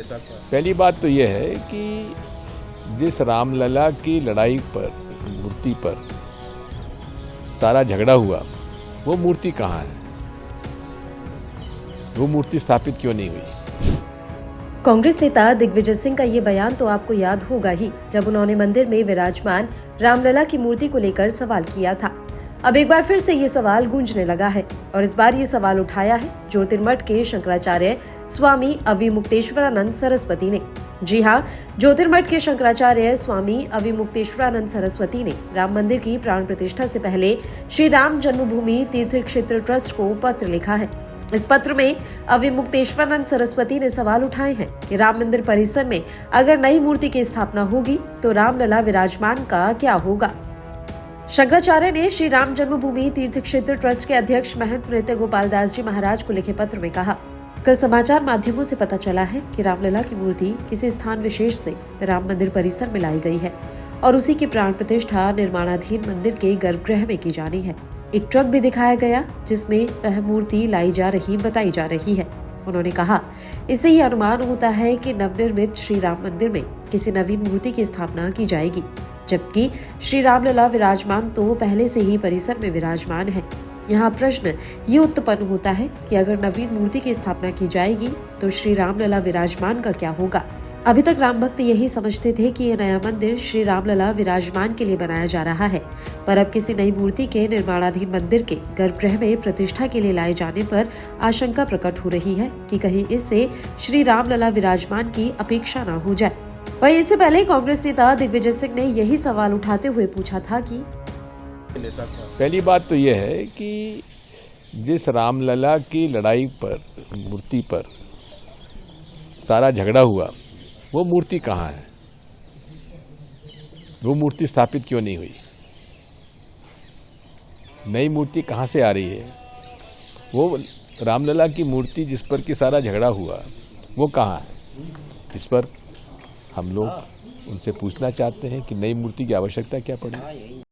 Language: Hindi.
पहली बात तो यह है कि जिस रामलला की लड़ाई पर, मूर्ति पर सारा झगड़ा हुआ, वो मूर्ति कहाँ है? वो मूर्ति स्थापित क्यों नहीं हुई? कांग्रेस नेता दिग्विजय सिंह का ये बयान तो आपको याद होगा ही, जब उन्होंने मंदिर में विराजमान रामलला की मूर्ति को लेकर सवाल किया था। अब एक बार फिर से ये सवाल गूंजने लगा है और इस बार ये सवाल उठाया है ज्योतिर्मठ के शंकराचार्य स्वामी अविमुक्तेश्वरानंद सरस्वती ने। जी हाँ, ज्योतिर्मठ के शंकराचार्य स्वामी अविमुक्तेश्वरानंद सरस्वती ने राम मंदिर की प्राण प्रतिष्ठा से पहले श्री राम जन्मभूमि तीर्थ क्षेत्र ट्रस्ट को पत्र लिखा है। इस पत्र में अविमुक्तेश्वरानंद सरस्वती ने सवाल उठाए हैं कि राम मंदिर परिसर में अगर नई मूर्ति की स्थापना होगी तो रामलला विराजमान का क्या होगा। शंकराचार्य ने श्री राम जन्मभूमि तीर्थ क्षेत्र ट्रस्ट के अध्यक्ष महंत नृत्य गोपाल दास जी महाराज को लिखे पत्र में कहा, कल समाचार माध्यमों से पता चला है कि रामलला की मूर्ति किसी स्थान विशेष से राम मंदिर परिसर में लाई गई है और उसी की प्राण प्रतिष्ठा निर्माणाधीन मंदिर के गर्भगृह में की जानी है। एक ट्रक भी दिखाया गया जिसमें वह मूर्ति लाई जा रही बताई जा रही है। उन्होंने कहा, इससे ही अनुमान होता है कि नवनिर्मित श्री राम मंदिर में किसी नवीन मूर्ति की स्थापना की जाएगी, जबकि श्री रामलला विराजमान तो पहले से ही परिसर में विराजमान है। यहाँ प्रश्न ये उत्पन्न होता है कि अगर नवीन मूर्ति की स्थापना की जाएगी तो श्री रामलला विराजमान का क्या होगा। अभी तक राम भक्त यही समझते थे कि यह नया मंदिर श्री रामलला विराजमान के लिए बनाया जा रहा है, पर अब किसी नई मूर्ति के निर्माणाधीन मंदिर के गर्भगृह में प्रतिष्ठा के लिए लाए जाने पर आशंका प्रकट हो रही है कि कहीं इससे श्री रामलला विराजमान की अपेक्षा न हो जाए। वहीं इससे पहले कांग्रेस नेता दिग्विजय सिंह ने यही सवाल उठाते हुए पूछा था कि पहली बात तो यह है कि जिस रामलला की लड़ाई पर, मूर्ति पर सारा झगड़ा हुआ, वो मूर्ति कहाँ है? वो मूर्ति स्थापित क्यों नहीं हुई? नई मूर्ति कहाँ से आ रही है? वो रामलला की मूर्ति जिस पर कि सारा झगड़ा हुआ, वो कहाँ है? इस पर हम लोग उनसे पूछना चाहते हैं कि नई मूर्ति की आवश्यकता क्या पड़ी।